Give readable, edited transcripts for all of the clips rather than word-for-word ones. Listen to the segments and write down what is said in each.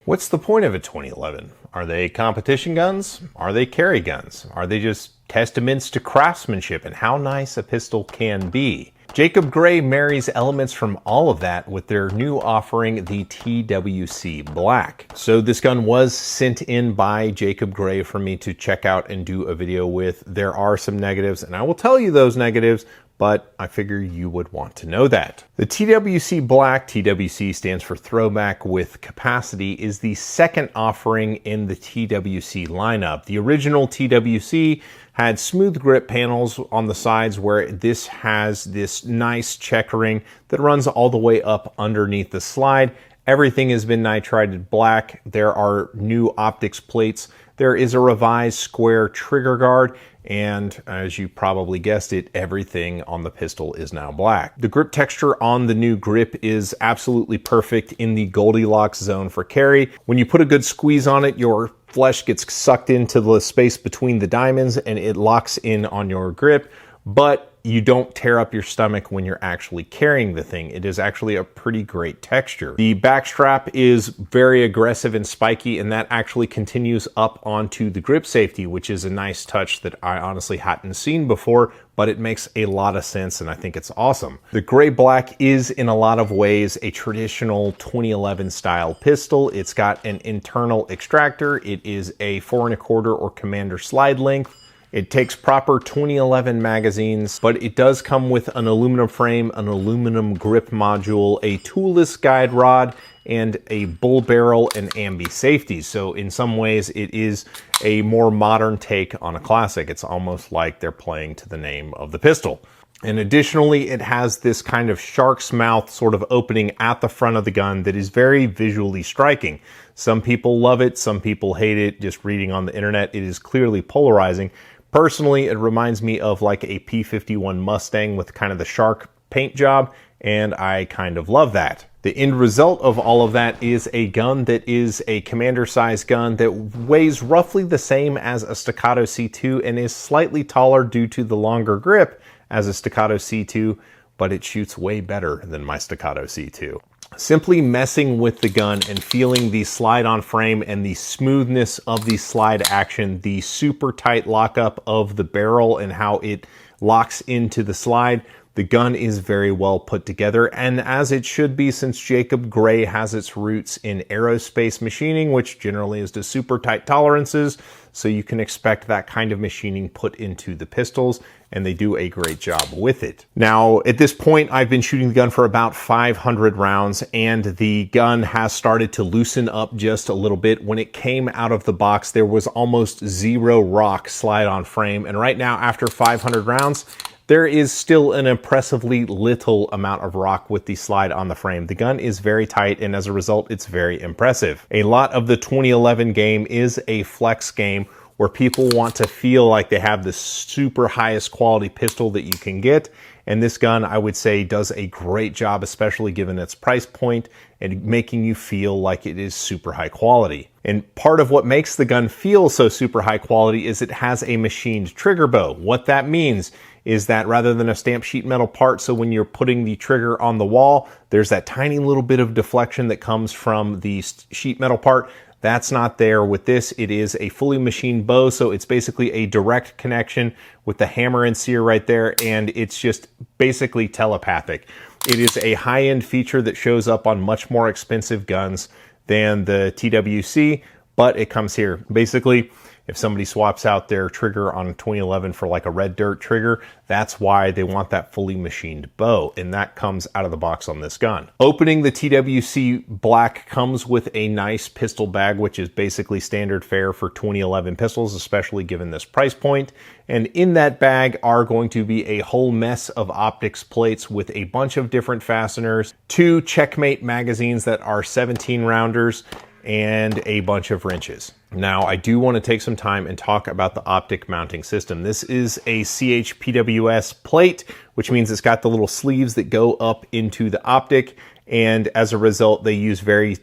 What's the point of a 2011? Are they competition guns? Are they carry guns? Are they just testaments to craftsmanship and how nice a pistol can be? Jacob Grey marries elements from all of that with their new offering, the TWC Black. So this gun was sent in by Jacob Grey for me to check out and do a video with. There are some negatives, and I will tell you those negatives, but I figure you would want to know that. The TWC Black, TWC stands for Throwback with Capacity, is the second offering in the TWC lineup. The original TWC had smooth grip panels on the sides, where this has this nice checkering that runs all the way up underneath the slide. Everything has been nitrided black. There are new optics plates. There is a revised square trigger guard, and as you probably guessed it, everything on the pistol is now black. The grip texture on the new grip is absolutely perfect in the Goldilocks zone for carry. When you put a good squeeze on it, your flesh gets sucked into the space between the diamonds and it locks in on your grip, but you don't tear up your stomach when you're actually carrying the thing. It is actually a pretty great texture. The back strap is very aggressive and spiky, and that actually continues up onto the grip safety, which is a nice touch that I honestly hadn't seen before, but it makes a lot of sense and I think it's awesome. The Grey Black is in a lot of ways a traditional 2011 style pistol. It's got an internal extractor. It is a 4 1/4 or commander slide length. It takes proper 2011 magazines, but it does come with an aluminum frame, an aluminum grip module, a toolless guide rod, and a bull barrel and ambi safeties. So in some ways it is a more modern take on a classic. It's almost like they're playing to the name of the pistol. And additionally, it has this kind of shark's mouth sort of opening at the front of the gun that is very visually striking. Some people love it, some people hate it. Just reading on the internet, it is clearly polarizing. Personally, it reminds me of like a P-51 Mustang with kind of the shark paint job, and I kind of love that. The end result of all of that is a gun that is a commander size gun that weighs roughly the same as a Staccato C2 and is slightly taller due to the longer grip as a Staccato C2, but it shoots way better than my Staccato C2. Simply messing with the gun and feeling the slide on frame and the smoothness of the slide action, the super tight lockup of the barrel and how it locks into the slide, the gun is very well put together, and as it should be, since Jacob Grey has its roots in aerospace machining, which generally is to super tight tolerances, so you can expect that kind of machining put into the pistols, and they do a great job with it. Now, at this point, I've been shooting the gun for about 500 rounds, and the gun has started to loosen up just a little bit. When it came out of the box, there was almost zero rock slide on frame, and right now, after 500 rounds, there is still an impressively little amount of rock with the slide on the frame. The gun is very tight, and as a result, it's very impressive. A lot of the 2011 game is a flex game where people want to feel like they have the super highest quality pistol that you can get. And this gun, I would say, does a great job, especially given its price point, and making you feel like it is super high quality. And part of what makes the gun feel so super high quality is it has a machined trigger bow. What that means is that rather than a stamped sheet metal part, so when you're putting the trigger on the wall, there's that tiny little bit of deflection that comes from the sheet metal part. That's not there with this. It is a fully machined bow, so it's basically a direct connection with the hammer and sear right there, and it's just basically telepathic. It is a high-end feature that shows up on much more expensive guns than the TWC, but it comes here. Basically, if somebody swaps out their trigger on 2011 for like a red dirt trigger, that's why they want that fully machined bow, and that comes out of the box on this gun. Opening the TWC Black comes with a nice pistol bag, which is basically standard fare for 2011 pistols, especially given this price point. And in that bag are going to be a whole mess of optics plates with a bunch of different fasteners, 2 Checkmate magazines that are 17 rounders, and a bunch of wrenches. Now, I do want to take some time and talk about the optic mounting system. This is a CHPWS plate, which means it's got the little sleeves that go up into the optic, and as a result, they use very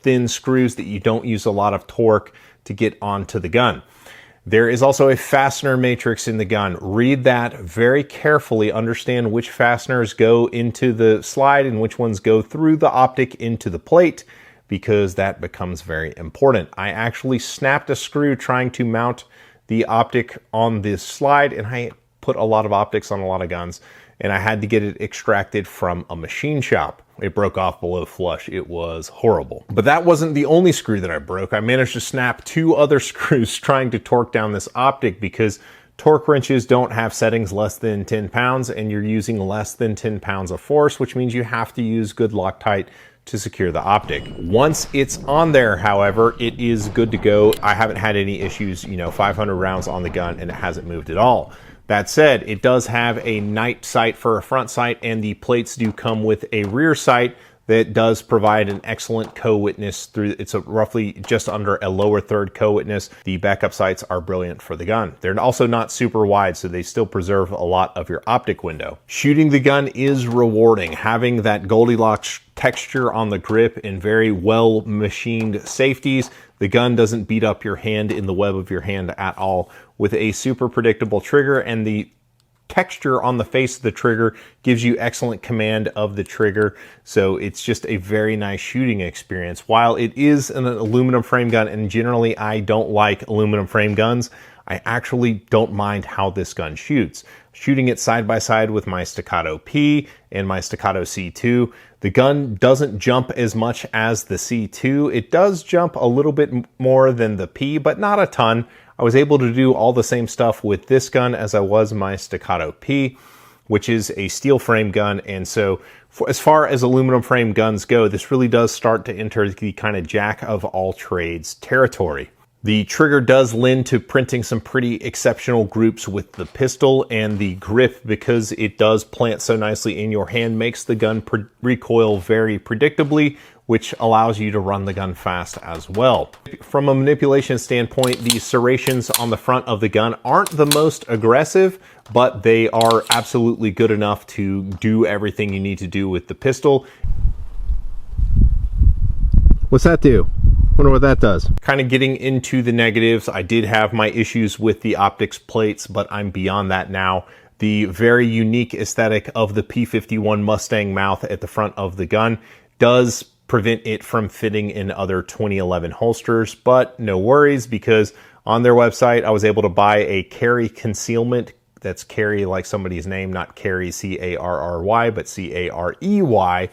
thin screws that you don't use a lot of torque to get onto the gun. There is also a fastener matrix in the gun. Read that very carefully, understand which fasteners go into the slide and which ones go through the optic into the plate. because that becomes very important. I actually snapped a screw trying to mount the Optic on this slide, and I put a lot of optics on a lot of guns, and I had to get it extracted from a machine shop. It broke off below flush. It was horrible. But that wasn't the only screw that I broke. I managed to snap 2 other screws trying to torque down this Optic, because torque wrenches don't have settings less than 10 pounds, and you're using less than 10 pounds of force, which means you have to use good Loctite to secure the Optic. Once it's on there, however, it is good to go. I haven't had any issues, 500 rounds on the gun, and it hasn't moved at all. That said, it does have a night sight for a front sight, and the plates do come with a rear sight that does provide an excellent co-witness through. It's roughly just under a lower third co-witness. The backup sights are brilliant for the gun. They're also not super wide, so they still preserve a lot of your optic window. Shooting the gun is rewarding. Having that Goldilocks texture on the grip and very well machined safeties, the gun doesn't beat up your hand in the web of your hand at all, with a super predictable trigger, and the texture on the face of the trigger gives you excellent command of the trigger. So it's just a very nice shooting experience. While it is an aluminum frame gun, and generally I don't like aluminum frame guns, I actually don't mind how this gun shoots. Shooting it side by side with my Staccato P and my Staccato C2, the gun doesn't jump as much as the C2. It does jump a little bit more than the P, but not a ton. I was able to do all the same stuff with this gun as I was my Staccato P, which is a steel frame gun. And so as far as aluminum frame guns go, this really does start to enter the kind of jack of all trades territory. The trigger does lend to printing some pretty exceptional groups with the pistol, and the grip, because it does plant so nicely in your hand, makes the gun recoil very predictably, which allows you to run the gun fast as well. From a manipulation standpoint, the serrations on the front of the gun aren't the most aggressive, but they are absolutely good enough to do everything you need to do with the pistol. What's that do? Wonder what that does. Kind of getting into the negatives, I did have my issues with the optics plates, but I'm beyond that now. The very unique aesthetic of the P51 Mustang mouth at the front of the gun does prevent it from fitting in other 2011 holsters, but no worries, because on their website I was able to buy a carry concealment. That's carry like somebody's name, not carry C-A-R-R-Y, but C-A-R-E-Y,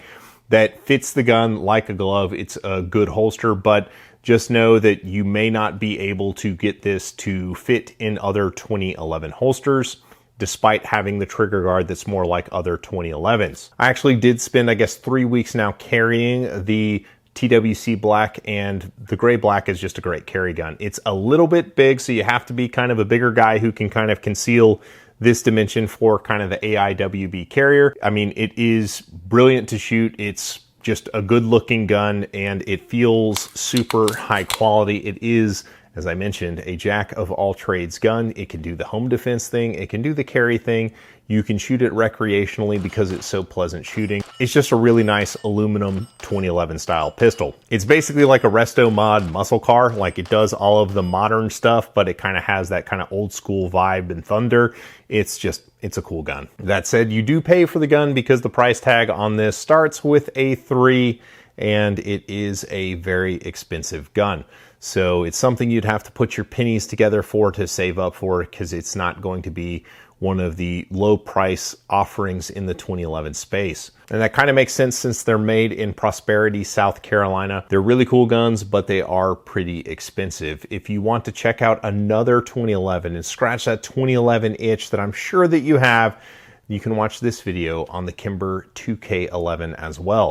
that fits the gun like a glove. It's a good holster, but just know that you may not be able to get this to fit in other 2011 holsters, despite having the trigger guard that's more like other 2011s. I actually did spend, I guess, 3 weeks now carrying the TWC Black, and the Grey Black is just a great carry gun. It's a little bit big, so you have to be kind of a bigger guy who can kind of conceal this dimension for kind of the AIWB carrier. I mean, it is brilliant to shoot. It's just a good looking gun, and it feels super high quality. It is, as I mentioned, a jack of all trades gun. It can do the home defense thing. It can do the carry thing. You can shoot it recreationally because it's so pleasant shooting. It's just a really nice aluminum 2011 style pistol. It's basically like a resto mod muscle car. Like, it does all of the modern stuff, but it kind of has that kind of old school vibe and thunder. It's a cool gun. That said, you do pay for the gun because the price tag on this starts with a 3, and it is a very expensive gun. So it's something you'd have to put your pennies together for to save up for, because it's not going to be one of the low price offerings in the 2011 space. And that kind of makes sense since they're made in Prosperity, South Carolina. They're really cool guns, but they are pretty expensive. If you want to check out another 2011 and scratch that 2011 itch that I'm sure that you have, you can watch this video on the Kimber 2K11 as well.